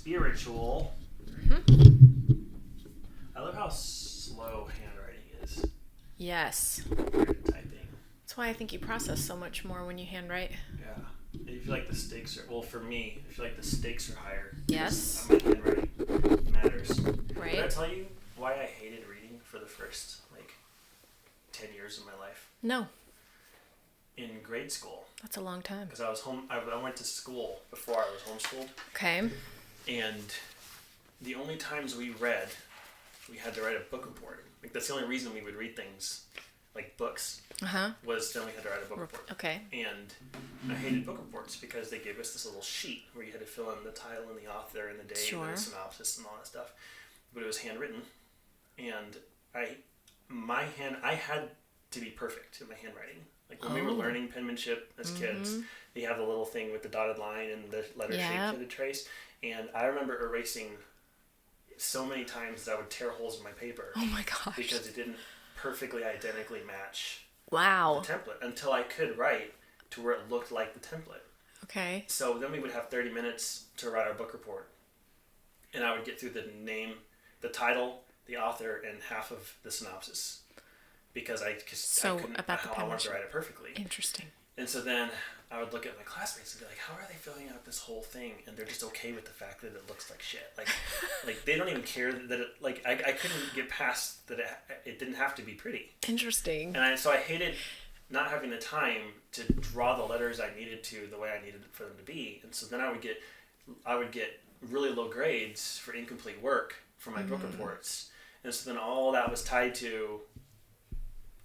spiritual. I love how slow handwriting is. Yes. Compared to typing. That's why I think you process so much more when you handwrite. Yeah. You feel like the stakes are, well, for me, I feel like the stakes are higher. Yes. My handwriting matters. Right. Did I tell you why I hated reading for the first, 10 years of my life? No. In grade school. That's a long time. Because I went to school before I was homeschooled. Okay. And the only times we read, we had to write a book report. That's the only reason we would read things, like books, was then we had to write a book report. Okay. And I hated book reports because they gave us this little sheet where you had to fill in the title and the author and the date and the synopsis and all that stuff. But it was handwritten. And I had to be perfect in my handwriting. When we were learning penmanship as kids, you have the little thing with the dotted line and the letter shape to the trace. And I remember erasing so many times that I would tear holes in my paper. Oh my gosh. Because it didn't perfectly identically match the template until I could write to where it looked like the template. Okay. So then we would have 30 minutes to write our book report. And I would get through the name, the title, the author, and half of the synopsis. Because I couldn't, I wanted to write it perfectly. Interesting. And so then I would look at my classmates and be like, how are they filling out this whole thing? And they're just okay with the fact that it looks like shit. Like they don't even care that it, I couldn't get past that it didn't have to be pretty. Interesting. And so I hated not having the time to draw the letters I needed to the way I needed for them to be. And so then I would get really low grades for incomplete work for my book reports. And so then all that was tied to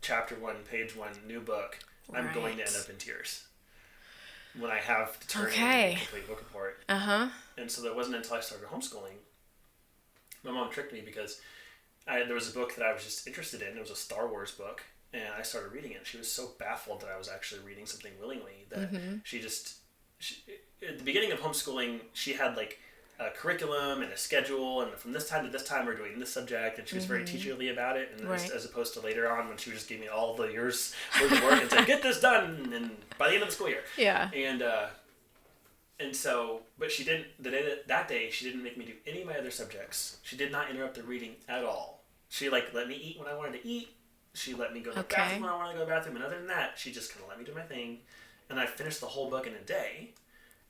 chapter 1, page 1, new book. I'm going to end up in tears when I have to turn in a complete book report. And so that wasn't until I started homeschooling. My mom tricked me because there was a book that I was just interested in. It was a Star Wars book. And I started reading it. She was so baffled that I was actually reading something willingly that she at the beginning of homeschooling, she had a curriculum and a schedule, and from this time to this time we're doing this subject, and she was very teacherly about it, and as opposed to later on when she would just give me all the years worth of work and say, get this done and by the end of the school year. Yeah. And so, but she didn't, that day she didn't make me do any of my other subjects. She did not interrupt the reading at all. She let me eat when I wanted to eat. She let me go to the bathroom when I wanted to go to the bathroom, and other than that, she just kind of let me do my thing. And I finished the whole book in a day.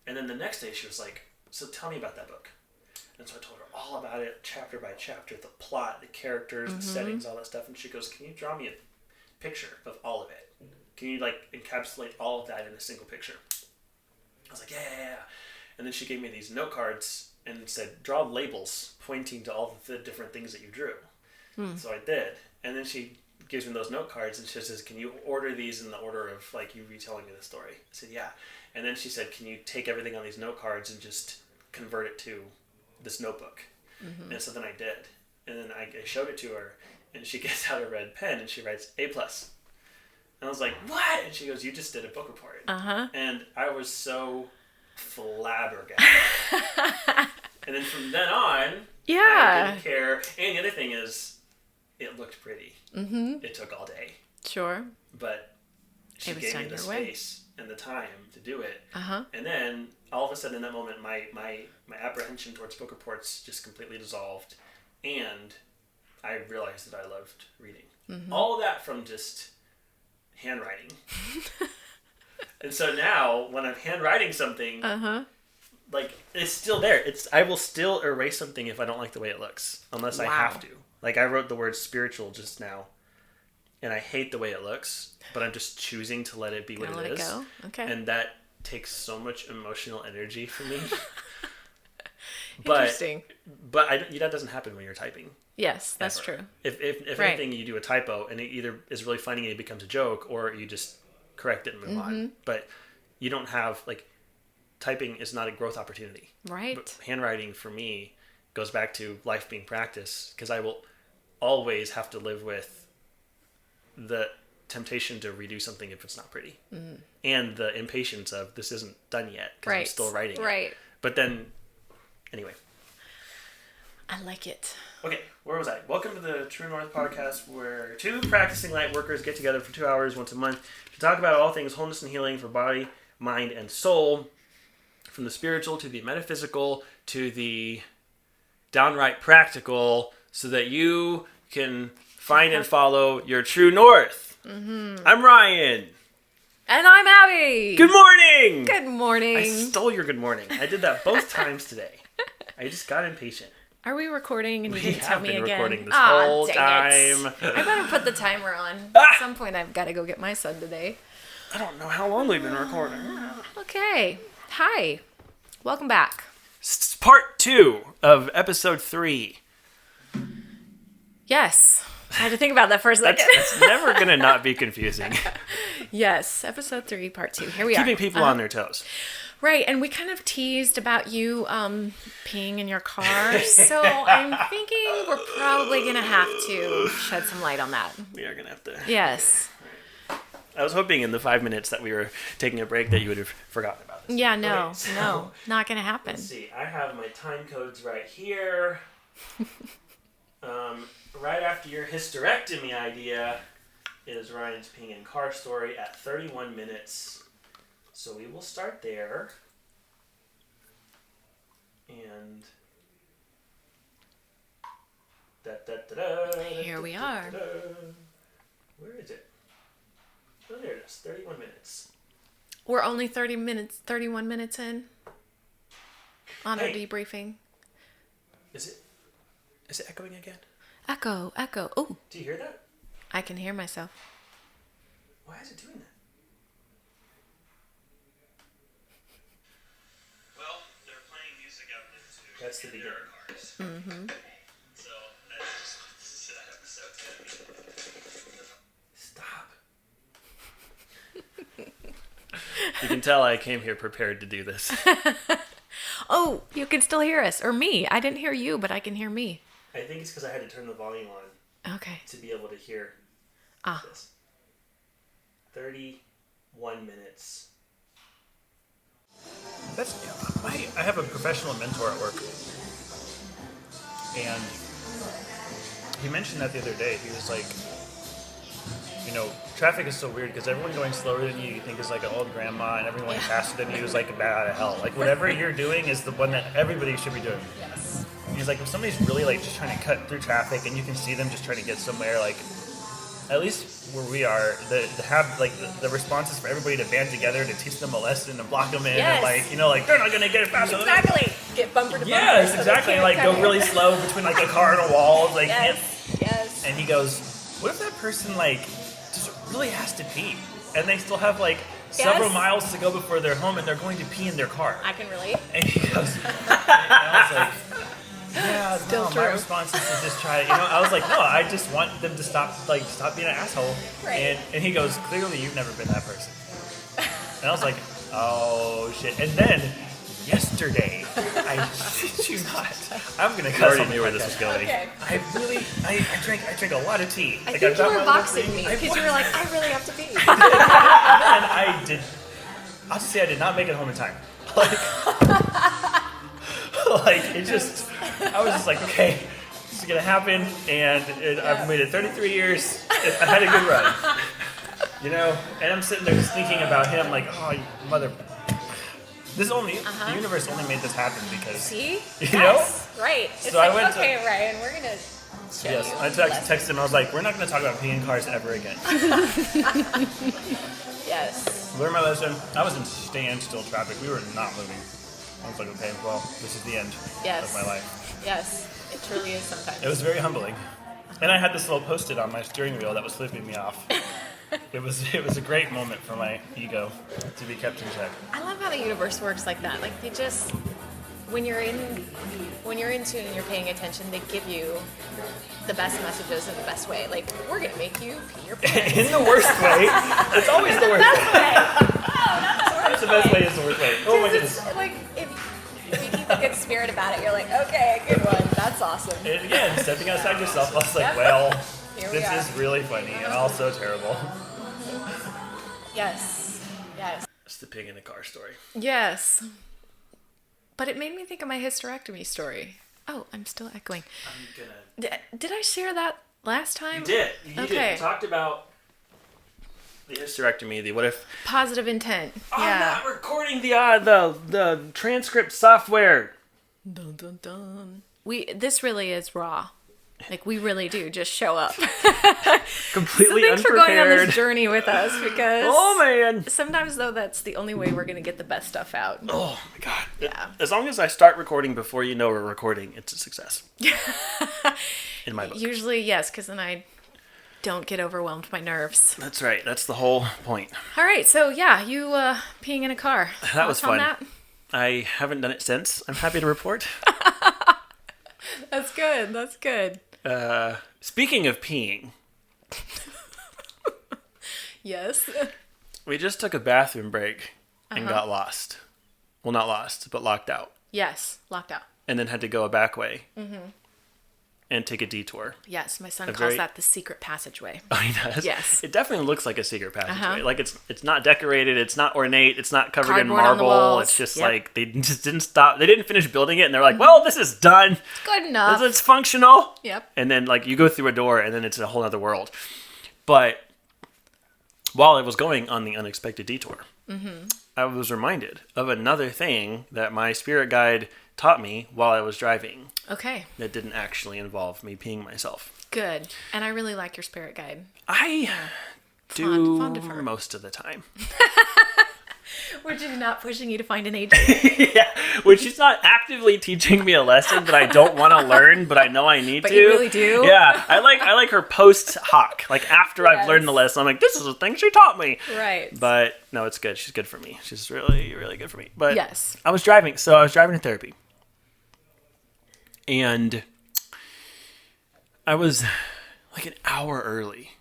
And then the next day she was like, so tell me about that book. And so I told her all about it, chapter by chapter, the plot, the characters, the settings, all that stuff. And she goes, can you draw me a picture of all of it? Can you encapsulate all of that in a single picture? I was like, yeah. And then she gave me these note cards and said, draw labels pointing to all the different things that you drew. So I did. And then she gives me those note cards and she says, can you order these in the order of you retelling me the story? I said, yeah. And then she said, can you take everything on these note cards and just convert it to this notebook? And so then I did. And then I showed it to her, and she gets out a red pen and she writes A+. And I was like, what? And she goes, you just did a book report. And I was so flabbergasted. And then from then on, I didn't care. And the other thing is, it looked pretty. It took all day. Sure. But she gave me the space and the time to do it. And then all of a sudden in that moment, my apprehension towards book reports just completely dissolved, and I realized that I loved reading. All of that from just handwriting. And so now when I'm handwriting something, it's still there. I will still erase something if I don't like the way it looks, unless I have to. I wrote the word spiritual just now, and I hate the way it looks, but I'm just choosing to let it be what it is. Go. Okay. And that takes so much emotional energy for me. Interesting. But that doesn't happen when you're typing. Yes, that's true. If anything, you do a typo, and it either is really funny and it becomes a joke, or you just correct it and move on. But you don't have, typing is not a growth opportunity. Right. But handwriting, for me, goes back to life being practice, because I will always have to live with the temptation to redo something if it's not pretty, and the impatience of this isn't done yet because I'm still writing it. But then, anyway, I like it. Okay, where was I? Welcome to the True North podcast, where two practicing light workers get together for 2 hours once a month to talk about all things wholeness and healing for body, mind, and soul. from the spiritual to the metaphysical to the downright practical so that you can find and follow your true north. I'm Ryan. And I'm Abby. Good morning. Good morning. I stole your good morning. I did that both times today. I just got impatient. Are we recording and you We didn't tell have me been again? recording this whole time. I better put the timer on. At some point I've got to go get my son today. I don't know how long we've been recording. Okay. Hi. Welcome back. It's part 2 of episode 3. Yes. I had to think about that for a second. That's never going to not be confusing. Yes. Episode 3, part 2. Here we are. Keeping people on their toes. Right, and we kind of teased about you peeing in your car, so I'm thinking we're probably going to have to shed some light on that. We are going to have to. Yes. I was hoping in the 5 minutes that we were taking a break that you would have forgotten about this. Yeah, no, Okay, so, no, not going to happen. Let's see, I have my time codes right here. Right after your hysterectomy idea is Ryan's peeing in car story at 31 minutes. So we will start there. And Here we are. Where is it? Oh, there it is. 31 minutes. We're only 31 minutes in on our debriefing. Is it echoing again? Echo. Oh, Do you hear that? I can hear myself. Why is it doing that? Well, they're playing music out into. That's the beginning. Mm-hmm. So that's just that episode. Stop. You can tell I came here prepared to do this. Oh, you can still hear us. Or me. I didn't hear you, but I can hear me. I think it's because I had to turn the volume on Okay. to be able to hear this. 31 minutes. I have a professional mentor at work. And he mentioned that the other day. He was like, traffic is so weird because everyone going slower than you think is like an old grandma, and everyone going faster than you is like a bat out of hell. Like whatever you're doing is the one that everybody should be doing. Yes. He's like, if somebody's really like just trying to cut through traffic and you can see them just trying to get somewhere, like at least where we are, the response is for everybody to band together to teach them a lesson and block them in, Yes. and like they're not gonna get it fast enough. Exactly. Get bumper to bumper. Yes, so exactly. they Like can't go really slow between like a car and a wall. Like Yes. And he goes, what if that person like just really has to pee and they still have like several miles to go before they're home and they're going to pee in their car? I can relate. And he goes, and I was like, yeah, Still no, true. my response is to just try. I was like, no, I just want them to stop being an asshole. Right. And he goes, clearly you've never been that person. And I was like, oh shit. And then yesterday, I shit you not, I'm gonna cuss. I already knew where this was going. Okay. I drank a lot of tea. I think you were boxing me because you were like, I really have to pee. And I'll just say I did not make it home in time. I was just like, okay, this is gonna happen, and I've made it 33 years. I had a good run, And I'm sitting there just thinking about him, like, oh, you mother. The universe only made this happen because. See? You know? Right. It's So like, I went okay, Ryan, we're gonna show Yes, you. I texted him. I was like, we're not gonna talk about peeing cars ever again. Yes. Learned my lesson. I was in standstill traffic. We were not moving. I was like, okay, well, this is the end of my life. Yes. It truly is sometimes. It was very humbling. And I had this little post-it on my steering wheel that was flipping me off. It was a great moment for my ego to be kept in check. I love how the universe works like that. Like they just, when you're in tune and you're paying attention, they give you the best messages in the best way. Like, we're gonna make you pee your pants. In the worst way. It's always the worst way. That's the best way is the worst way. Oh my goodness. Like, if you keep a good spirit about it, you're like, okay, good one. That's awesome. And again, stepping outside yourself, I was like, well, this are. is really funny and also terrible. Yes. It's the pig in the car story. Yes. But it made me think of my hysterectomy story. Oh, I'm still echoing. I'm gonna. Did I share that last time? You did. You did. Okay. We talked about The hysterectomy, the what if... Positive intent. I'm not recording the transcript software. Dun, dun, dun. This really is raw. Like, we really do just show up. Completely thanks unprepared. for going on this journey with us, because oh man, sometimes though that's the only way we're gonna get the best stuff out. Oh my god. Yeah. As long as I start recording before you know we're recording, it's a success. In my book. Usually, yes, because then I don't get overwhelmed by nerves. That's right. That's the whole point. All right, so yeah, you peeing in a car. That was fun. That? I haven't done it since. I'm happy to report. That's good. That's good. Speaking of peeing. Yes. We just took a bathroom break and got lost. Well, not lost, but locked out. Yes, locked out. And then had to go a back way. And take a detour. Yes, my son calls that the secret passageway. Oh, he does? Yes. It definitely looks like a secret passageway. Like, it's not decorated, it's not ornate, it's not covered Cardboard in on the marble. walls. It's just like, they just didn't stop. They didn't finish building it, and they're like, well, this is done. It's good enough. It's functional. Yep. And then, like, you go through a door, and then it's a whole other world. But while I was going on the unexpected detour, I was reminded of another thing that my spirit guide taught me while I was driving. Okay. That didn't actually involve me peeing myself. Good. And I really like your spirit guide. I do most of the time. Which is not pushing you to find an agent. Yeah, which is not actively teaching me a lesson that I don't want to learn, but I know I need but to. You really do? Yeah, I like her post hoc. Like, after I've learned the lesson, I'm like, this is the thing she taught me. Right. But no, it's good. She's good for me. She's really, really good for me. But yes. I was driving to therapy. And I was like an hour early.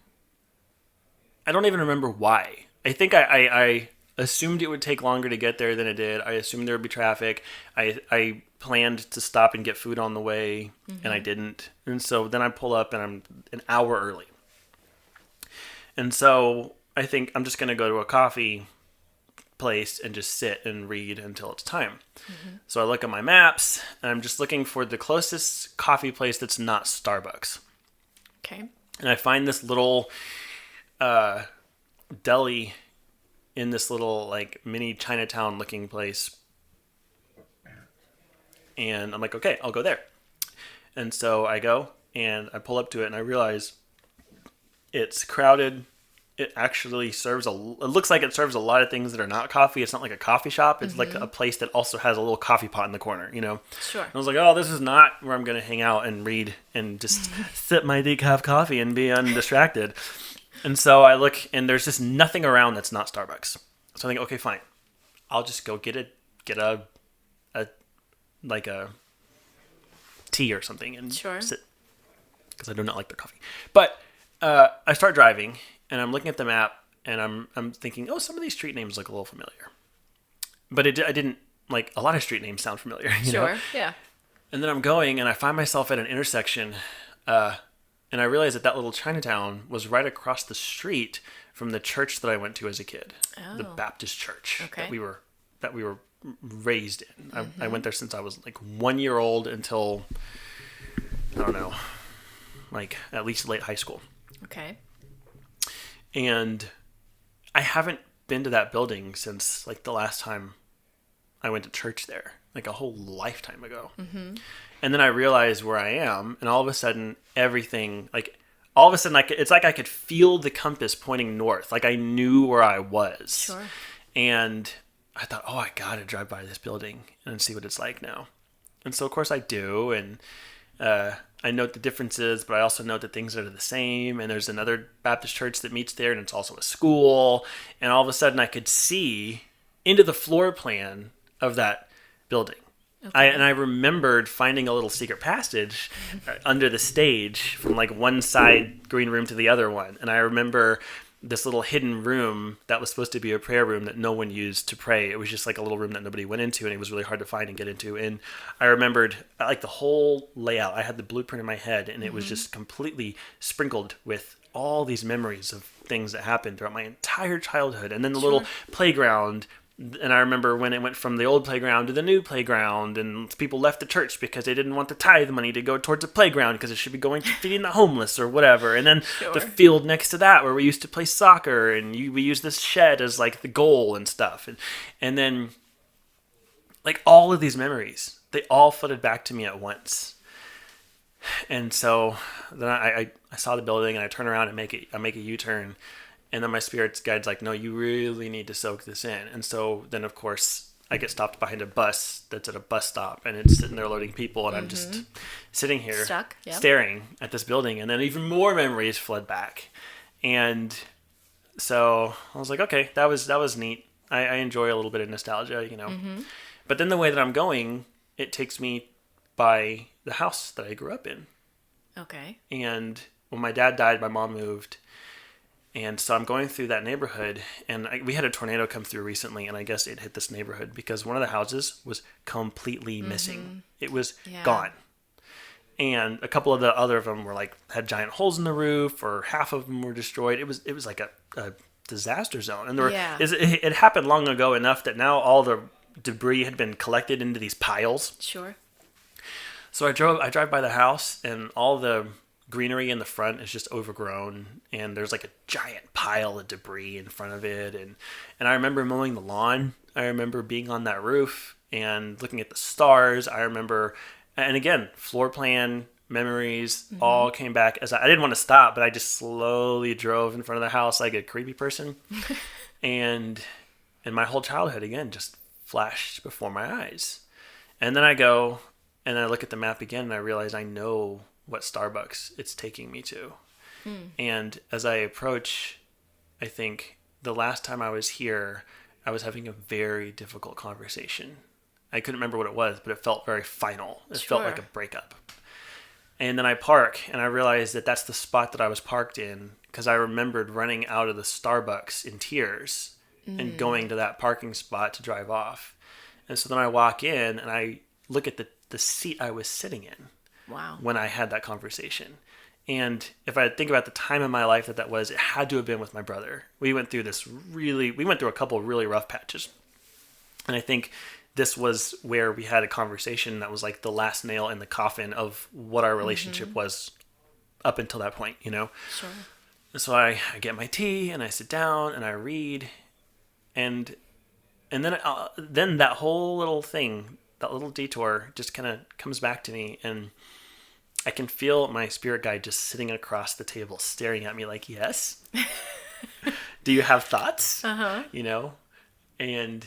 I don't even remember why. I think I assumed it would take longer to get there than it did. I assumed there would be traffic. I planned to stop and get food on the way, and I didn't. And so then I pull up, and I'm an hour early. And so I think I'm just going to go to a coffee place and just sit and read until it's time. So I look at my maps, and I'm just looking for the closest coffee place that's not Starbucks. Okay. And I find this little deli in this little, like, mini Chinatown looking place. And I'm like, okay, I'll go there. And so I go, and I pull up to it, and I realize it's crowded. It actually serves it looks like it serves a lot of things that are not coffee. It's not like a coffee shop. It's like a place that also has a little coffee pot in the corner, you know? Sure. And I was like, oh, this is not where I'm going to hang out and read and just sip my decaf coffee and be undistracted. And so I look, and there's just nothing around that's not Starbucks. So I think, okay, fine. I'll just go get a tea or something and sit, because I do not like their coffee. But I start driving, and I'm looking at the map, and I'm thinking, oh, some of these street names look a little familiar. But I didn't, like, a lot of street names sound familiar, you know? Yeah. And then I'm going, and I find myself at an intersection, and I realize that little Chinatown was right across the street from the church that I went to as a kid, the Baptist church that we were raised in. I went there since I was like 1 year old until, I don't know, like at least late high school. Okay. And I haven't been to that building since like the last time I went to church there, like a whole lifetime ago. And then I realized where I am, and all of a sudden everything, like, all of a sudden, it's like I could feel the compass pointing north. Like I knew where I was. Sure. And I thought, oh, I got to drive by this building and see what it's like now. And so, of course, I do. And I note the differences, but I also note that things are the same. And there's another Baptist church that meets there, and it's also a school. And all of a sudden, I could see into the floor plan of that building. Okay. I remembered finding a little secret passage under the stage from like one side green room to the other one. And I remember this little hidden room that was supposed to be a prayer room that no one used to pray. It was just like a little room that nobody went into, and it was really hard to find and get into. And I remembered like the whole layout. I had the blueprint in my head, and it was just completely sprinkled with all these memories of things that happened throughout my entire childhood. And then the little playground And I remember when it went from the old playground to the new playground, and people left the church because they didn't want the tithe money to go towards the playground because it should be going to feeding the homeless or whatever. And then the field next to that where we used to play soccer, and we used this shed as like the goal and stuff. And then like all of these memories, they all flooded back to me at once. And so then I saw the building, and I turn around and I make a U-turn. And then my spirit's guide's like, no, you really need to soak this in. And so then, of course, I get stopped behind a bus that's at a bus stop, and it's sitting there loading people, and I'm just sitting here staring at this building. And then even more memories flood back. And so I was like, okay, that was neat. I enjoy a little bit of nostalgia, you know. But then the way that I'm going, it takes me by the house that I grew up in. Okay. And when my dad died, my mom moved. And so I'm going through that neighborhood, and we had a tornado come through recently, and I guess it hit this neighborhood because one of the houses was completely missing. It was gone. And a couple of the other of them were like, had giant holes in the roof, or half of them were destroyed. It was like a disaster zone. And it happened long ago enough that now all the debris had been collected into these piles. Sure. So I drive by the house, and all the greenery in the front is just overgrown, and there's like a giant pile of debris in front of it. And I remember mowing the lawn. I remember being on that roof and looking at the stars. I remember, and again, floor plan memories all came back as I didn't want to stop, but I just slowly drove in front of the house like a creepy person. and my whole childhood again just flashed before my eyes. And then I go and I look at the map again, and I realize I know what Starbucks it's taking me to. And as I approach, I think the last time I was here, I was having a very difficult conversation. I couldn't remember what it was, but it felt very final. It felt like a breakup. And then I park, and I realized that that's the spot that I was parked in, because I remembered running out of the Starbucks in tears and going to that parking spot to drive off. And so then I walk in, and I look at the seat I was sitting in. Wow. When I had that conversation. And if I think about the time in my life that was, it had to have been with my brother. We went through a couple of really rough patches. And I think this was where we had a conversation that was like the last nail in the coffin of what our relationship was up until that point, you know? Sure. So I get my tea, and I sit down, and I read. And then that whole little thing, that little detour just kind of comes back to me, and I can feel my spirit guide just sitting across the table staring at me like, yes, do you have thoughts? You know? And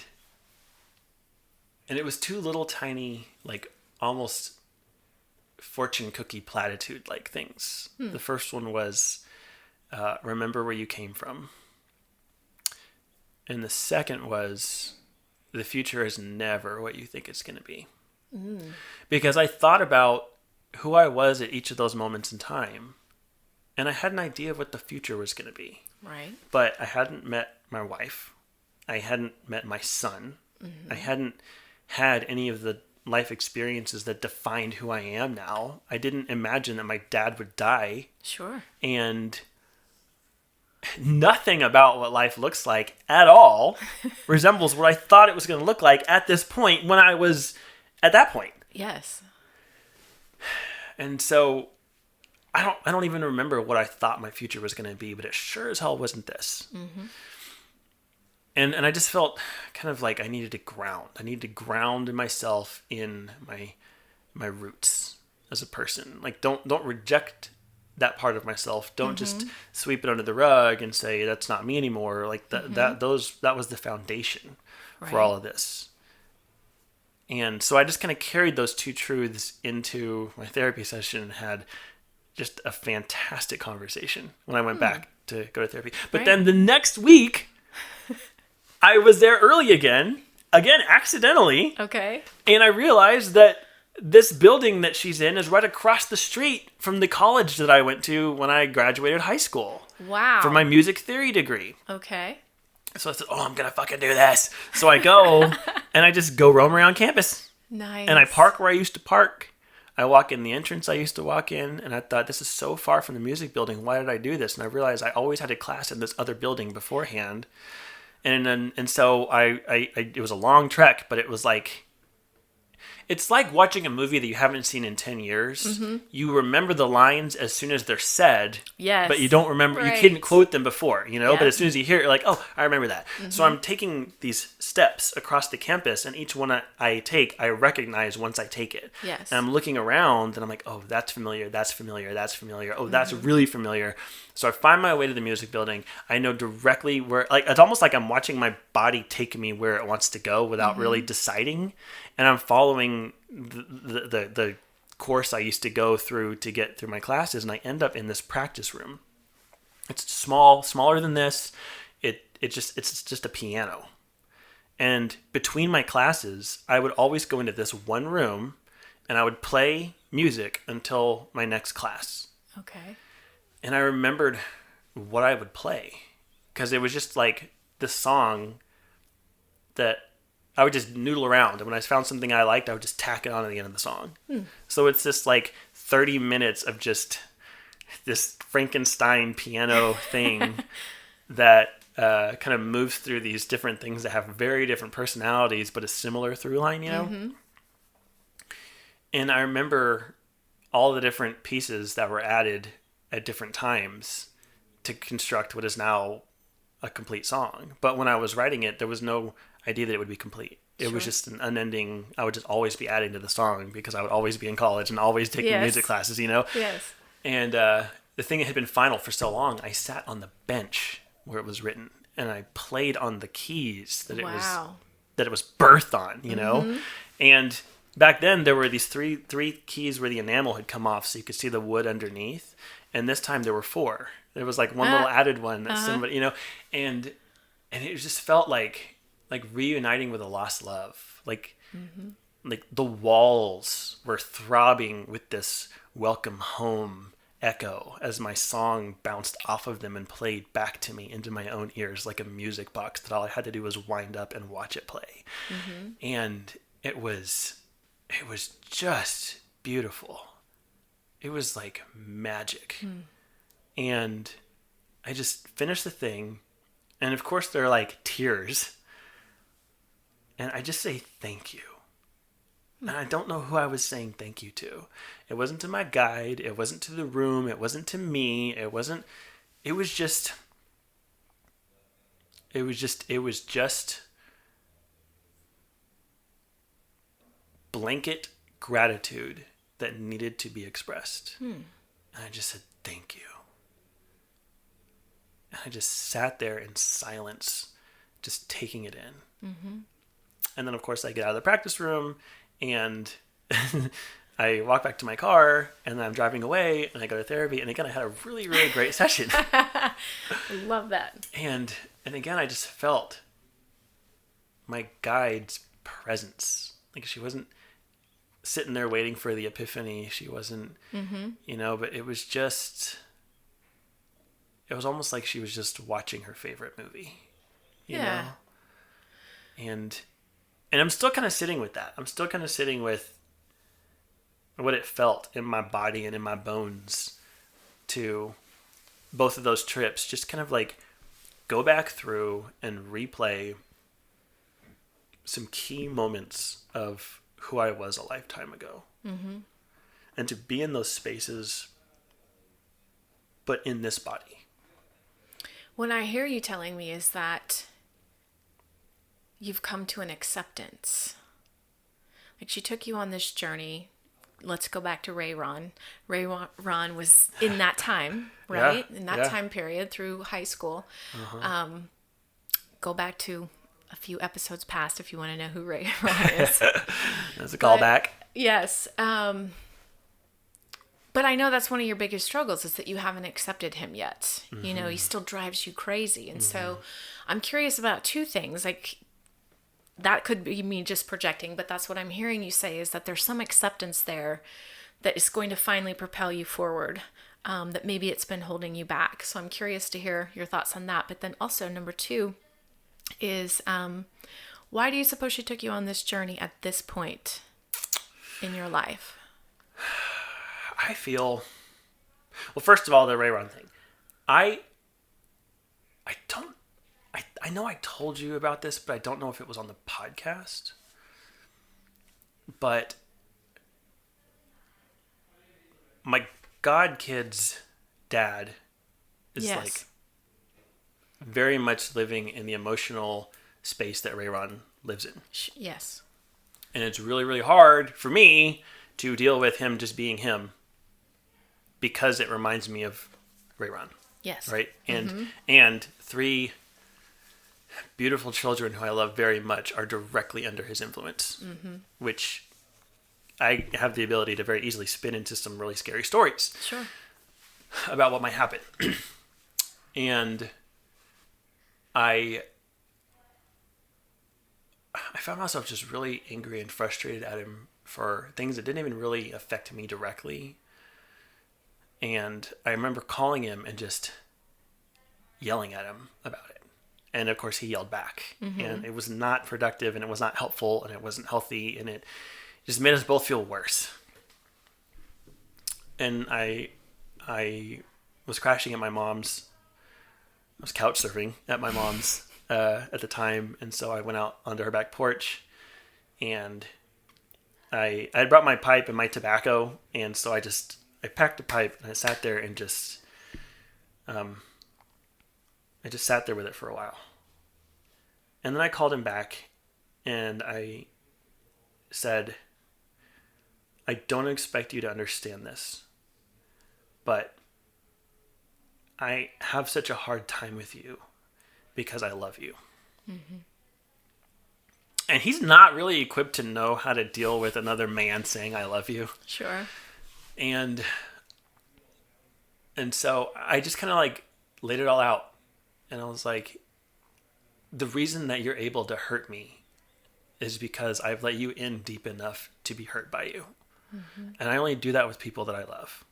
it was two little tiny, like almost fortune cookie platitude like things. The first one was, remember where you came from. And the second was, the future is never what you think it's going to be. Because I thought about who I was at each of those moments in time, and I had an idea of what the future was going to be. Right. But I hadn't met my wife. I hadn't met my son. I hadn't had any of the life experiences that defined who I am now. I didn't imagine that my dad would die. Sure. And nothing about what life looks like at all resembles what I thought it was going to look like at this point when I was at that point. Yes. And so I don't even remember what I thought my future was going to be, but it sure as hell wasn't this. And I just felt kind of like I needed to ground. I needed to ground myself in my roots as a person. Like don't reject that part of myself. Don't just sweep it under the rug and say that's not me anymore. Like that was the foundation for all of this. And so I just kind of carried those two truths into my therapy session and had just a fantastic conversation when I went back to go to therapy. But then the next week, I was there early again accidentally. Okay. And I realized that this building that she's in is right across the street from the college that I went to when I graduated high school. Wow. For my music theory degree. Okay. So I said, I'm going to fucking do this. So I go and I just go roam around campus. Nice. And I park where I used to park. I walk in the entrance I used to walk in. And I thought, this is so far from the music building. Why did I do this? And I realized I always had a class in this other building beforehand. And so I it was a long trek, but it was like, it's like watching a movie that you haven't seen in 10 years. You remember the lines as soon as they're said. Yes. But you don't remember, Right. you couldn't quote them before, you know? Yeah. But as soon as you hear it, you're like, oh, I remember that. So I'm taking these steps across the campus, and each one I take, I recognize once I take it. Yes. And I'm looking around, and I'm like, oh, that's familiar, that's familiar, that's familiar. Oh, that's really familiar. So I find my way to the music building. I know directly where, like, it's almost like I'm watching my body take me where it wants to go without really deciding. And I'm following the course I used to go through to get through my classes, and I end up in this practice room. It's smaller than this. It's just a piano. And between my classes, I would always go into this one room, and I would play music until my next class. Okay. And I remembered what I would play, because it was just like this song that I would just noodle around. And when I found something I liked, I would just tack it on at the end of the song. So it's just like 30 minutes of just this Frankenstein piano thing that kind of moves through these different things that have very different personalities, but a similar through line, you know? And I remember all the different pieces that were added at different times to construct what is now a complete song. But when I was writing it, there was no idea that it would be complete. It was just an unending, I would just always be adding to the song because I would always be in college and always taking music classes, you know? Yes. And the thing that had been final for so long, I sat on the bench where it was written, and I played on the keys that it was birthed on, you know? And back then there were these three keys where the enamel had come off so you could see the wood underneath. And this time there were 4. There was like one little added one that somebody, you know, and it just felt like reuniting with a lost love. Like the walls were throbbing with this welcome home echo as my song bounced off of them and played back to me into my own ears like a music box that all I had to do was wind up and watch it play. And it was just beautiful. It was like magic. And I just finished the thing, and of course there are like tears. And I just say thank you. And I don't know who I was saying thank you to. It wasn't to my guide. It wasn't to the room. It wasn't to me. It was just blanket gratitude that needed to be expressed. And I just said, thank you. And I just sat there in silence, just taking it in. And then, of course, I get out of the practice room, and I walk back to my car, and then I'm driving away, and I go to therapy, and again, I had a really, really great session. I love that. And again, I just felt my guide's presence. Like, she wasn't sitting there waiting for the epiphany. She wasn't, you know, but it was almost like she was just watching her favorite movie, you know? And I'm still kind of sitting with that. I'm still kind of sitting with what it felt in my body and in my bones to both of those trips. Just kind of like go back through and replay some key moments of who I was a lifetime ago. And to be in those spaces, but in this body. What I hear you telling me is that you've come to an acceptance. Like, she took you on this journey. Let's go back to Rayron. Rayron was in that time, right? In that time period through high school. Go back to a few episodes past if you want to know who Rayron is. That's a callback. Yes. But I know that's one of your biggest struggles is that you haven't accepted him yet. You know, he still drives you crazy. And so I'm curious about 2 things. Like, that could be me just projecting, but that's what I'm hearing you say is that there's some acceptance there that is going to finally propel you forward, that maybe it's been holding you back. So I'm curious to hear your thoughts on that. But then also number 2 is, why do you suppose she took you on this journey at this point in your life? I feel, well, first of all, the Rayron thing. I don't I know I told you about this, but I don't know if it was on the podcast. But my godkid's dad is Yes. like very much living in the emotional space that Rayron lives in. Yes. And it's really, really hard for me to deal with him just being him because it reminds me of Rayron. Yes. Right? And 3 beautiful children who I love very much are directly under his influence, which I have the ability to very easily spin into some really scary stories Sure. about what might happen. And I found myself just really angry and frustrated at him for things that didn't even really affect me directly. And I remember calling him and just yelling at him about it. And of course he yelled back. And it was not productive, and it was not helpful, and it wasn't healthy, and it just made us both feel worse. And I was crashing at my mom's. I was couch surfing at my mom's at the time, and so I went out onto her back porch, and I had brought my pipe and my tobacco, and so I packed a pipe and I sat there and just sat there with it for a while. And then I called him back and I said, I don't expect you to understand this, but I have such a hard time with you because I love you. And he's not really equipped to know how to deal with another man saying, I love you. Sure. And so I just kind of like laid it all out. And I was like, the reason that you're able to hurt me is because I've let you in deep enough to be hurt by you. And I only do that with people that I love.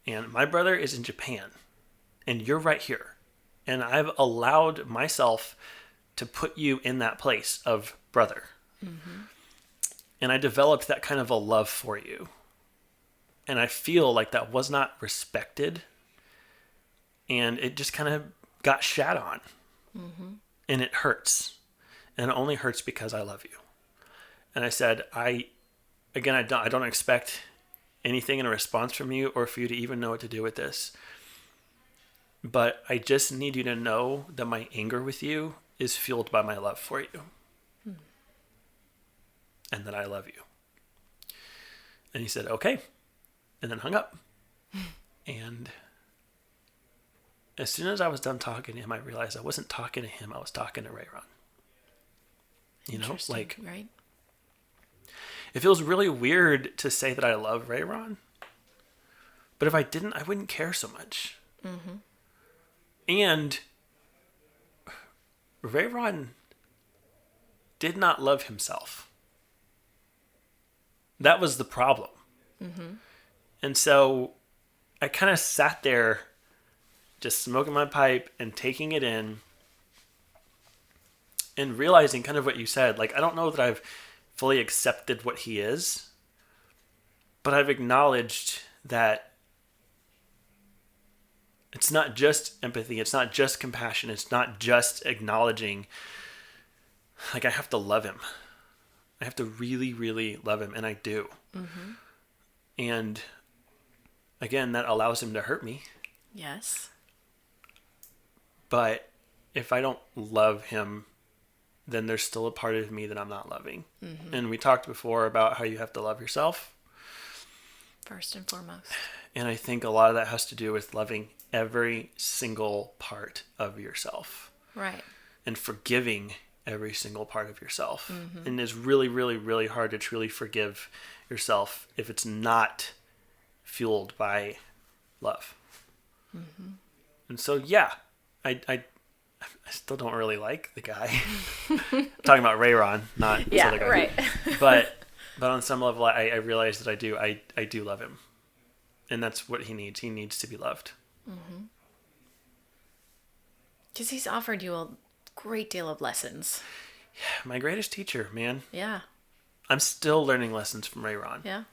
And my brother is in Japan, and you're right here. And I've allowed myself to put you in that place of brother. And I developed that kind of a love for you. And I feel like that was not respected. And it just kind of got shat on. And it hurts. And it only hurts because I love you. And I said, I don't expect anything in a response from you or for you to even know what to do with this. But I just need you to know that my anger with you is fueled by my love for you. And that I love you. And he said, okay. And then hung up. And as soon as I was done talking to him, I realized I wasn't talking to him. I was talking to Rayron. You know, like, right? It feels really weird to say that I love Rayron. But if I didn't, I wouldn't care so much. And Rayron did not love himself. That was the problem. And so I kind of sat there just smoking my pipe and taking it in and realizing kind of what you said. Like, I don't know that I've fully accepted what he is, but I've acknowledged that it's not just empathy. It's not just compassion. It's not just acknowledging. Like, I have to love him. I have to really, really love him. And I do. And again, that allows him to hurt me. Yes. But if I don't love him, then there's still a part of me that I'm not loving. And we talked before about how you have to love yourself. First and foremost. And I think a lot of that has to do with loving every single part of yourself. Right. And forgiving every single part of yourself. And it's really, really, really hard to truly forgive yourself if it's not fueled by love. And so, yeah, I still don't really like the guy. Talking about Rayron, not this other guy. Right. But on some level, I realize that I do love him. And that's what he needs. He needs to be loved. Because he's offered you a great deal of lessons. My greatest teacher, man. Yeah. I'm still learning lessons from Rayron. Yeah.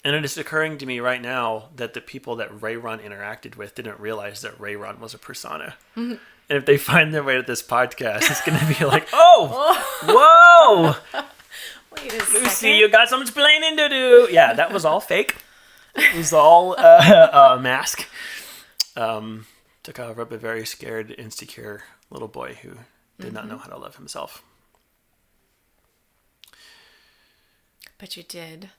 And it is occurring to me right now that the people that Rayron interacted with didn't realize that Rayron was a persona. And if they find their way to this podcast, it's going to be like, oh, whoa. Wait a Lucy, second. you got some explaining to do. Yeah, that was all fake. It was all a mask. To cover up a very scared, insecure little boy who did not know how to love himself. But you did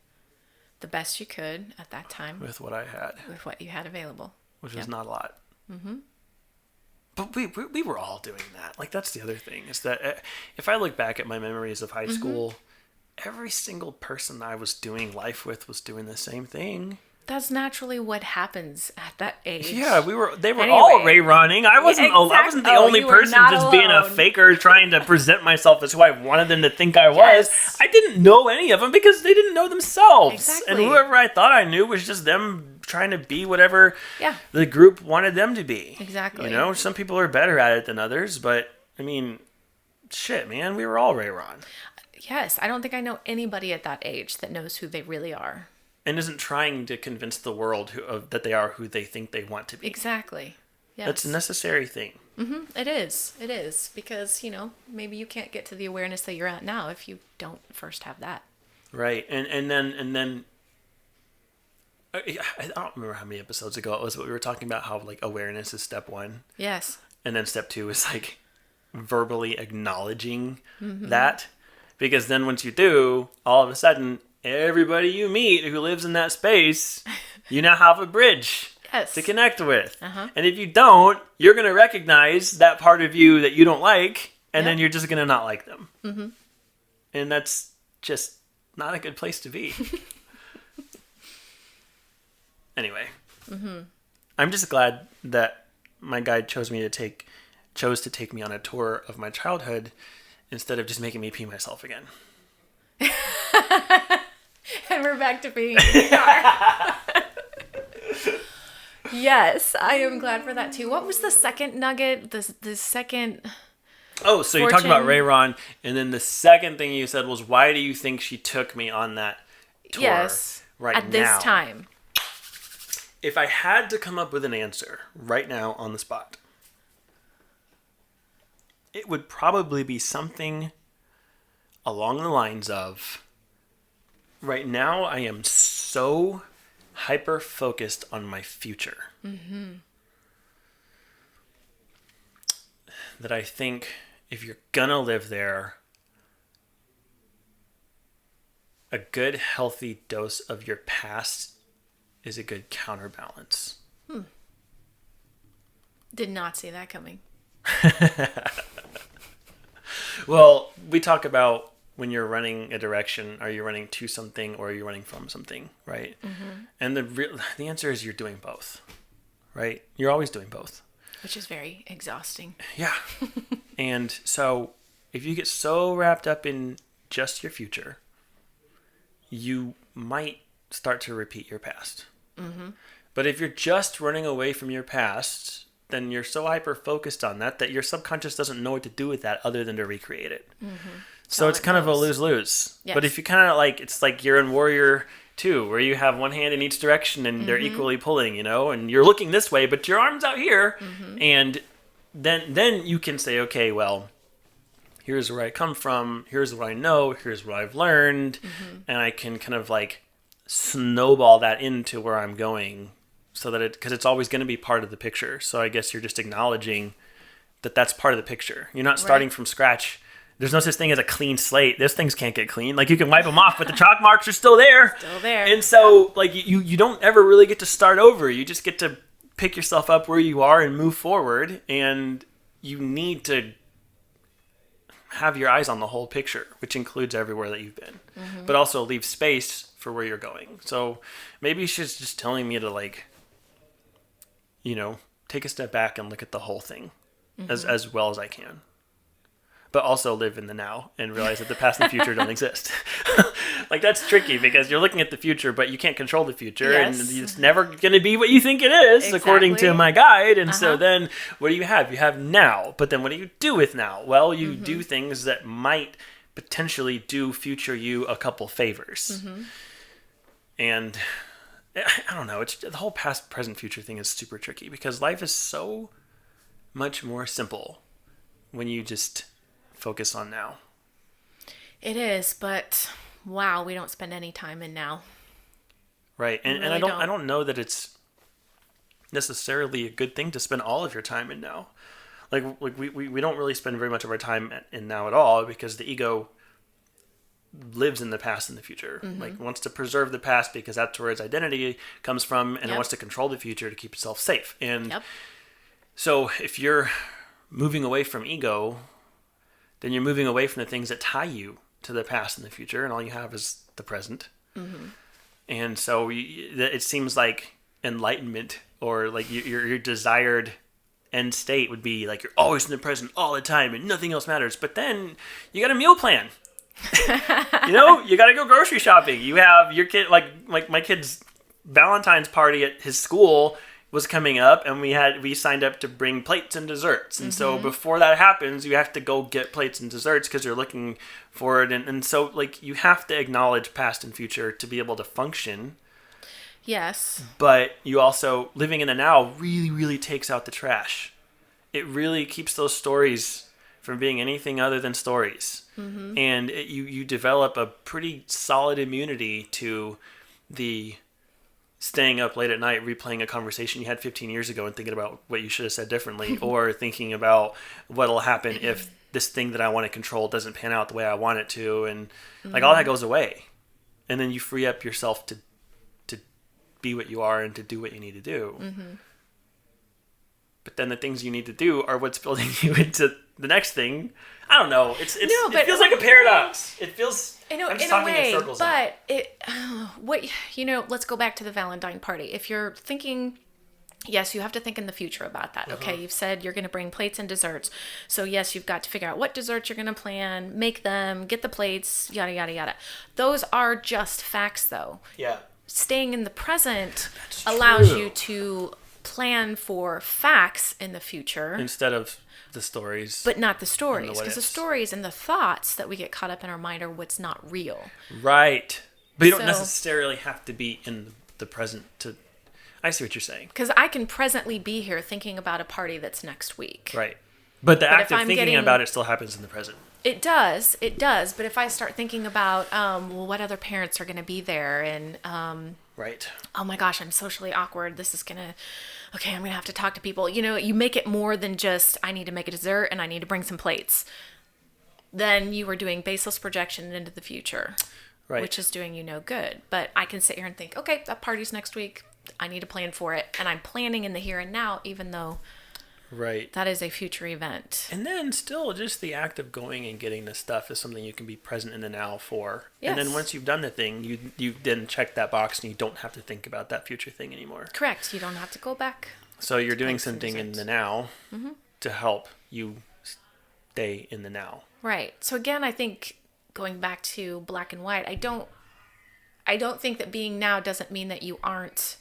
the best you could at that time. With what I had. With what you had available. Which was not a lot. Mm-hmm. But we were all doing that. Like, that's the other thing. Is that if I look back at my memories of high school, every single person I was doing life with was doing the same thing. That's naturally what happens at that age. Yeah, they were all Rayroning. I wasn't the only person just alone. Being a faker trying to present myself as who I wanted them to think I was. Yes. I didn't know any of them because they didn't know themselves. Exactly. And whoever I thought I knew was just them trying to be whatever the group wanted them to be. Exactly. You know, some people are better at it than others, but I mean, shit, man, we were all Rayron. Yes, I don't think I know anybody at that age that knows who they really are. And isn't trying to convince the world that they are who they think they want to be. Exactly. Yes. That's a necessary thing. Mm-hmm. It is. It is. Because, maybe you can't get to the awareness that you're at now if you don't first have that. Right. And then I don't remember how many episodes ago it was, but we were talking about how, like, awareness is step 1. Yes. And then step 2 is, like, verbally acknowledging that. Because then once you do, all of a sudden, everybody you meet who lives in that space, you now have a bridge to connect with. And if you don't, you're going to recognize that part of you that you don't like, and then you're just going to not like them. Mm-hmm. And that's just not a good place to be. Anyway, I'm just glad that my guide chose to take me on a tour of my childhood instead of just making me pee myself again. And we're back to being Yes, I am glad for that too. What was the second nugget? The second... Oh, so you talked about Rayron, and then the second thing you said was, why do you think she took me on that tour right now? At this time. If I had to come up with an answer right now on the spot, it would probably be something along the lines of, right now I am so hyper-focused on my future that I think if you're gonna live there, a good, healthy dose of your past is a good counterbalance. Did not see that coming. Well, we talk about when you're running a direction, are you running to something or are you running from something, right? And the answer is you're doing both, right? You're always doing both. Which is very exhausting. Yeah. And so if you get so wrapped up in just your future, you might start to repeat your past. But if you're just running away from your past, then you're so hyper-focused on that your subconscious doesn't know what to do with that other than to recreate it. So it's kind of a lose-lose. Yes. But if you kind of it's like you're in Warrior 2, where you have one hand in each direction and they're equally pulling, and you're looking this way, but your arm's out here. And then you can say, okay, well, here's where I come from, here's what I know, here's what I've learned, and I can kind of snowball that into where I'm going, so that because it's always going to be part of the picture. So I guess you're just acknowledging that that's part of the picture. You're not starting from scratch. There's no such thing as a clean slate. Those things can't get clean. You can wipe them off, but the chalk marks are still there. And so you don't ever really get to start over. You just get to pick yourself up where you are and move forward. And you need to have your eyes on the whole picture, which includes everywhere that you've been, but also leave space for where you're going. So maybe she's just telling me to take a step back and look at the whole thing as well as I can, but also live in the now and realize that the past and the future don't exist. That's tricky because you're looking at the future, but you can't control the future, and it's never going to be what you think it is, according to my guide. And so then what do you have? You have now, but then what do you do with now? Well, you do things that might potentially do future you a couple favors. And I don't know, it's the whole past, present, future thing is super tricky because life is so much more simple when you just focus on now. It is, but wow, we don't spend any time in now. Right. And I don't know that it's necessarily a good thing to spend all of your time in now. Like we don't really spend very much of our time in now at all, because the ego lives in the past and the future. Like, wants to preserve the past because that's where its identity comes from, and it wants to control the future to keep itself safe. And so if you're moving away from ego, then you're moving away from the things that tie you to the past and the future, and all you have is the present. And so it seems like enlightenment, or like your desired end state would be like you're always in the present all the time and nothing else matters. But then you got a meal plan. You got to go grocery shopping. You have your kid, like my kid's Valentine's party at his school was coming up, and we signed up to bring plates and desserts. And so before that happens, you have to go get plates and desserts because you're looking for it. And so like you have to acknowledge past and future to be able to function. Yes. But you also, living in the now really, really takes out the trash. It really keeps those stories from being anything other than stories. And you develop a pretty solid immunity to the staying up late at night replaying a conversation you had 15 years ago and thinking about what you should have said differently, or thinking about what'll happen if this thing that I want to control doesn't pan out the way I want it to, and like all that goes away. And then you free up yourself to be what you are and to do what you need to do. But then the things you need to do are what's building you into the next thing. I don't know. It feels like a paradox. It feels. I'm just talking in circles. But let's go back to the Valentine party. If you're thinking, yes, you have to think in the future about that. Okay, you've said you're going to bring plates and desserts. So yes, you've got to figure out what desserts you're going to plan, make them, get the plates, yada, yada, yada. Those are just facts, though. Yeah. Staying in the present allows you to plan for facts in the future. Instead of the stories. But not the stories. Because the stories and the thoughts that we get caught up in our mind are what's not real. Right. But you don't necessarily have to be in the present to... I see what you're saying. Because I can presently be here thinking about a party that's next week. Right. But the act of thinking about it still happens in the present. It does. But if I start thinking about, what other parents are going to be there, and... right. Oh my gosh, I'm socially awkward. This is going to... Okay, I'm going to have to talk to people. You make it more than just, I need to make a dessert and I need to bring some plates. Then you are doing baseless projection into the future. Right. Which is doing you no good. But I can sit here and think, okay, that party's next week. I need to plan for it. And I'm planning in the here and now, even though that is a future event. And then still just the act of going and getting the stuff is something you can be present in the now for. Yes. And then once you've done the thing, you then check that box and you don't have to think about that future thing anymore. Correct. You don't have to go back. So you're doing something in the now to help you stay in the now. Right. So again, I think going back to black and white, I don't think that being now doesn't mean that you aren't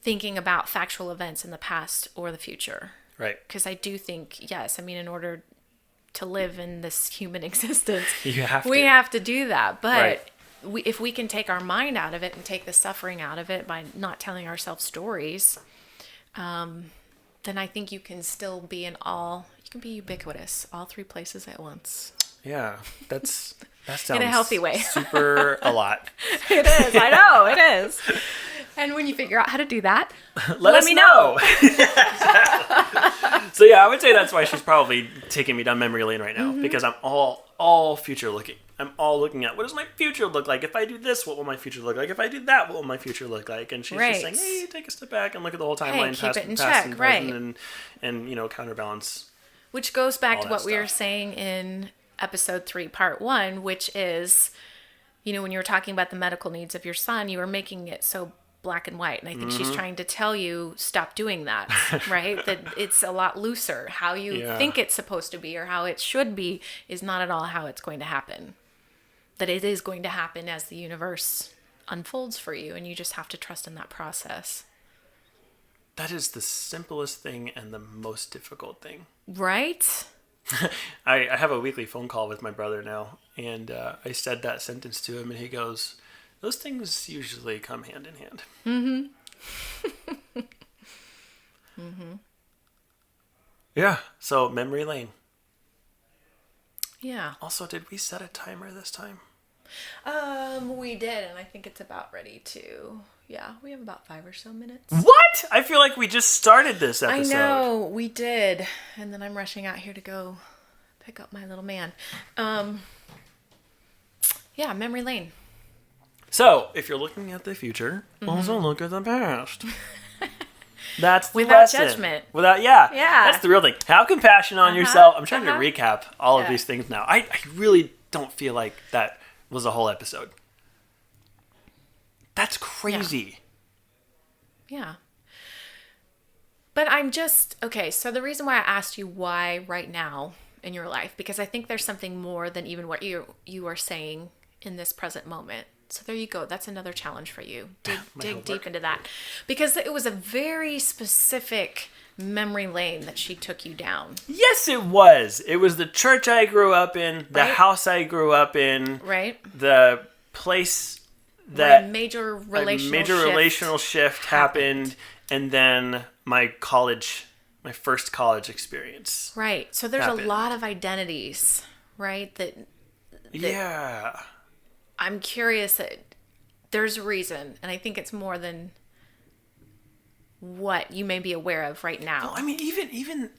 thinking about factual events in the past or the future. Right. Because I do think, yes, in order to live in this human existence, we have to do that. But if we can take our mind out of it and take the suffering out of it by not telling ourselves stories, then I think you can still be you can be ubiquitous, all three places at once. Yeah, that sounds in a healthy way. Super a lot. It is. I know it is. And when you figure out how to do that, let me know. So yeah, I would say that's why she's probably taking me down memory lane right now, because I'm all future looking. I'm all looking at what does my future look like? If I do this, what will my future look like? If I do that, what will my future look like? And she's just saying, hey, take a step back and look at the whole timeline, keep it in past check, and present, and counterbalance. Which goes back to what we were saying in episode 3, part 1, which is, when you were talking about the medical needs of your son, you were making it so black and white. And I think she's trying to tell you, stop doing that, right? That it's a lot looser. How you think it's supposed to be or how it should be is not at all how it's going to happen. That it is going to happen as the universe unfolds for you, and you just have to trust in that process. That is the simplest thing and the most difficult thing. Right? I have a weekly phone call with my brother now, and I said that sentence to him, and he goes, those things usually come hand in hand. Yeah. So memory lane. Yeah. Also, did we set a timer this time? We did, and I think it's about ready to. Yeah, we have about 5 or so minutes. What? I feel like we just started this episode. I know, we did. And then I'm rushing out here to go pick up my little man. Yeah, memory lane. So, if you're looking at the future, also look at the past. That's the Without lesson. judgment. Yeah. Yeah. That's the real thing. Have compassion on yourself. I'm trying to recap all of these things now. I really don't feel like that was a whole episode. That's crazy. Yeah. But I'm just, okay, so the reason why I asked you why right now in your life, because I think there's something more than even what you are saying in this present moment. So there you go. That's another challenge for you. Dig deep into that. Because it was a very specific memory lane that she took you down. Yes, it was. It was the church I grew up in, the house I grew up in, right? The place that a major relational shift happened, and then my first college experience. Right. So there's a lot of identities, right? That yeah. I'm curious that there's a reason, and I think it's more than what you may be aware of right now. Well, I mean, even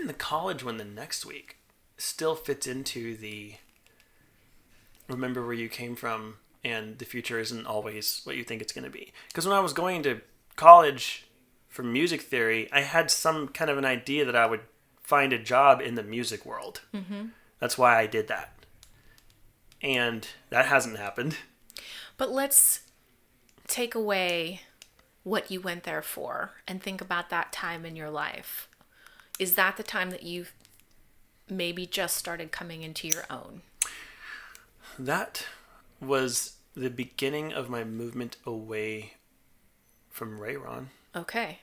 the college one the next week still fits into the remember where you came from, and the future isn't always what you think it's going to be. Because when I was going to college for music theory, I had some kind of an idea that I would find a job in the music world. Mm-hmm. That's why I did that. And that hasn't happened. But let's take away what you went there for and think about that time in your life. Is that the time that you've maybe just started coming into your own? That was the beginning of my movement away from Rayron. Okay.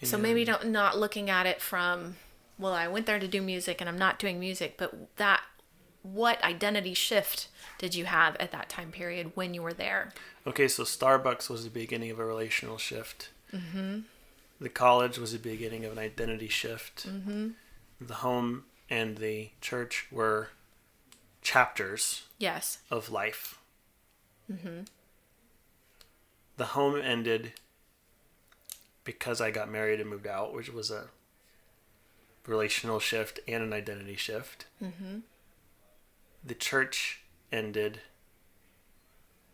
So maybe not looking at it from, well, I went there to do music and I'm not doing music, but what identity shift did you have at that time period when you were there? Okay, so Starbucks was the beginning of a relational shift. Mm-hmm. The college was the beginning of an identity shift. Mm-hmm. The home and the church were chapters of life. Mm-hmm. The home ended because I got married and moved out, which was a relational shift and an identity shift. Mm-hmm. The church ended.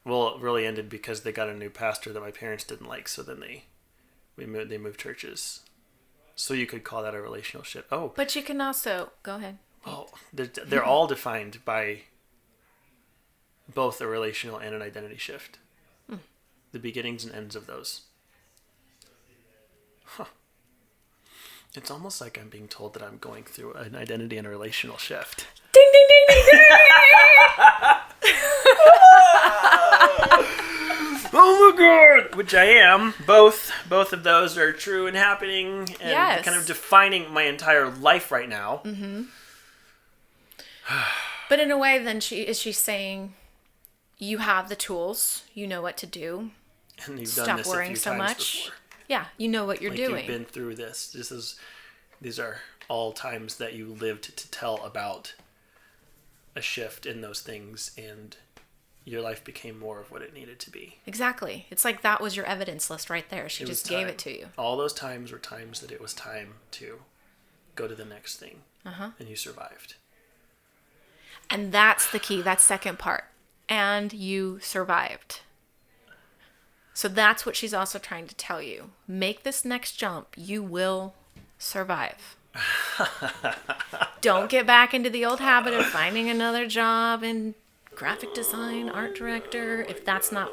Well, it really ended because they got a new pastor that my parents didn't like. So then they moved churches. So you could call that a relational shift. Oh, but you can also go ahead. Oh, they're all defined by both a relational and an identity shift. The beginnings and ends of those. Huh. It's almost like I'm being told that I'm going through an identity and a relational shift. Ding, ding, ding, ding, ding! Oh my god! Which I am. Both of those are true and happening and kind of defining my entire life right now. Mm-hmm. But in a way, then is she saying you have the tools, you know what to do, and you've stop done this worrying a few so times much. Before. Yeah, you know what you're doing. You've been through this. These are all times that you lived to tell about a shift in those things, and your life became more of what it needed to be. Exactly. It's like that was your evidence list right there. She just gave it to you. All those times were times that it was time to go to the next thing. And you survived. And that's the key. That second part. And you survived. So that's what she's also trying to tell you. Make this next jump. You will survive. Don't get back into the old habit of finding another job in graphic design, art director, if that's not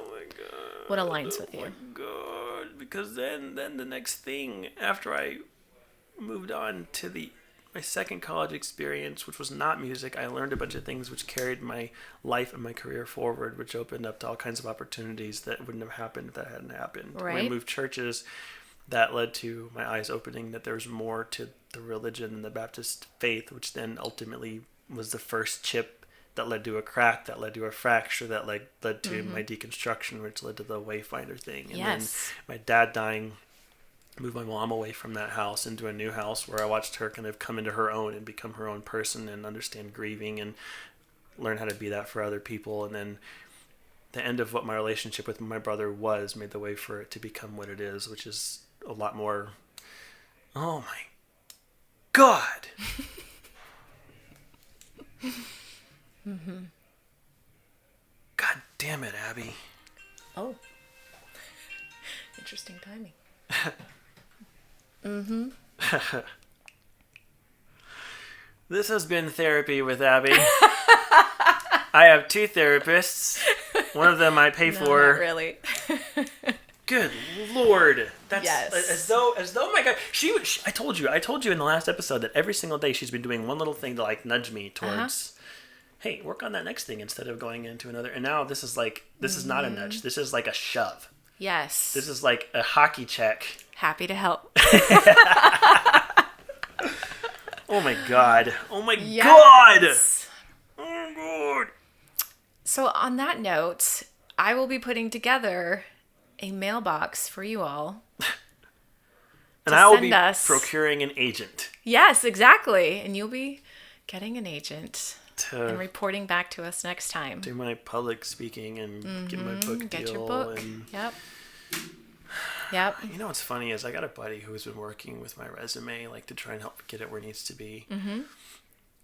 what aligns with you. Oh my god. Because then the next thing, after I moved on to my second college experience, which was not music, I learned a bunch of things which carried my life and my career forward, which opened up to all kinds of opportunities that wouldn't have happened if that hadn't happened. Right. We moved churches. That led to my eyes opening that there was more to the religion than the Baptist faith, which then ultimately was the first chip that led to a crack, that led to a fracture, that led to my deconstruction, which led to the Wayfinder thing. And then my dad dying move my mom away from that house into a new house where I watched her kind of come into her own and become her own person and understand grieving and learn how to be that for other people. And then the end of what my relationship with my brother was made the way for it to become what it is, which is a lot more, oh my God. Mm-hmm. God damn it, Abby. Oh. Interesting timing. Mm-hmm. This has been Therapy with Abby. I have 2 therapists. One of them I pay for. Not really. Good Lord. That's yes. as though my God, I told you in the last episode that every single day she's been doing one little thing to like nudge me towards, hey, work on that next thing instead of going into another. And now this is not a nudge. This is like a shove. Yes. This is like a hockey check. Happy to help. Oh my God. Oh my yes. God. Oh my God. So on that note, I will be putting together a mailbox for you all. And I will be procuring an agent. Yes, exactly. And you'll be getting an agent and reporting back to us next time. Do my public speaking and get my book deal. Get your book. And... Yep. You know what's funny is I got a buddy who's been working with my resume like to try and help get it where it needs to be. Mm-hmm.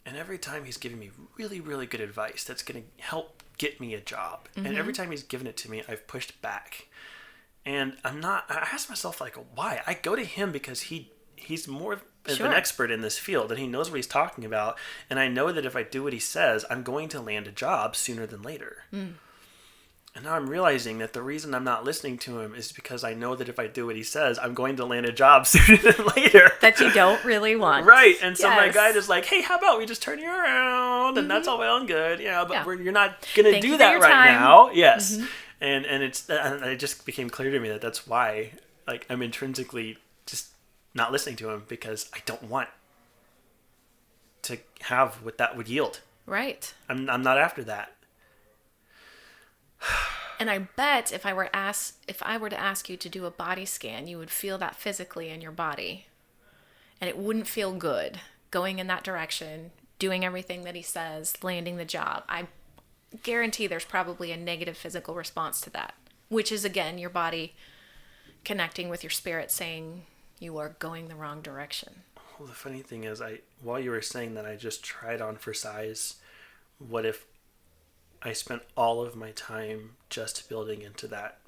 And every time he's giving me really, really good advice that's going to help get me a job. Mm-hmm. And every time he's given it to me, I've pushed back. And I ask myself, like, why? I go to him because he's more of an expert in this field and he knows what he's talking about. And I know that if I do what he says, I'm going to land a job sooner than later. Mm. And now I'm realizing that the reason I'm not listening to him is because I know that if I do what he says, I'm going to land a job sooner than later. That you don't really want. Right. And so my guide is like, hey, how about we just turn you around? And that's all well and good. Yeah, but you're not going to do that right now. Yes. Mm-hmm. And it just became clear to me that that's why like I'm intrinsically just not listening to him because I don't want to have what that would yield. Right. I'm not after that. And I bet if I were to ask you to do a body scan, you would feel that physically in your body. And it wouldn't feel good going in that direction, doing everything that he says, landing the job. I guarantee there's probably a negative physical response to that, which is again your body connecting with your spirit saying you are going the wrong direction. Well, the funny thing is, while you were saying that, I just tried on for size. What if I spent all of my time just building into that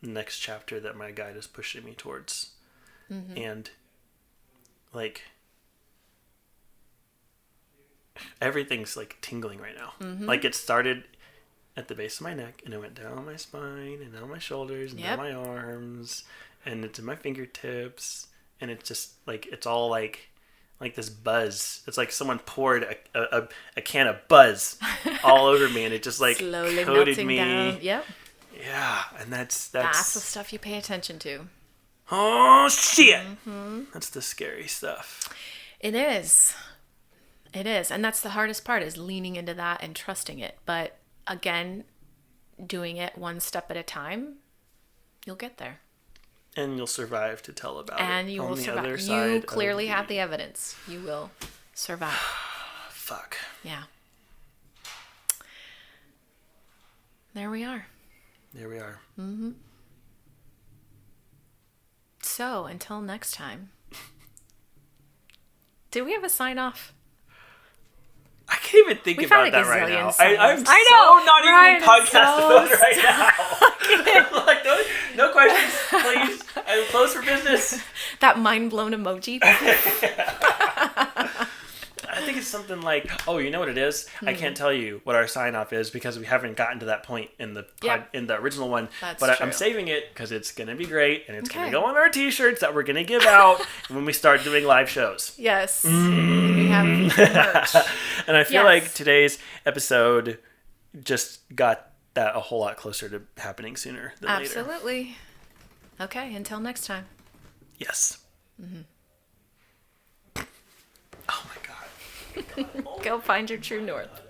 next chapter that my guide is pushing me towards? Mm-hmm. And like everything's like tingling right now. Mm-hmm. Like it started at the base of my neck and it went down my spine and down my shoulders and down my arms and it's in my fingertips and it's just like it's all like this buzz. It's like someone poured a can of buzz all over me and it just like slowly coated melting me down. Yep. Yeah, and that's the stuff you pay attention to. Oh shit. Mm-hmm. That's the scary stuff. It is. It is. And that's the hardest part is leaning into that and trusting it. But again, doing it one step at a time, you'll get there. And you'll survive to tell about and it. You will survive. You clearly have the evidence. You will survive. Fuck. Yeah. There we are. There we are. Mm-hmm. So, until next time. Do we have a sign off? I can't even think about that right now. I'm not Ryan even in podcast mode right now. Like, no questions, please. I'm closed for business. That mind-blown emoji. I think it's something like, oh, you know what it is? I can't tell you what our sign-off is because we haven't gotten to that point in the in the original one. That's but true. I'm saving it because it's going to be great and it's going to go on our t-shirts that we're going to give out when we start doing live shows. Yes. We have merch. And I feel like today's episode just got that a whole lot closer to happening sooner than later. Absolutely. Okay, until next time. Yes. Mm-hmm. Oh my God. Go find your true north.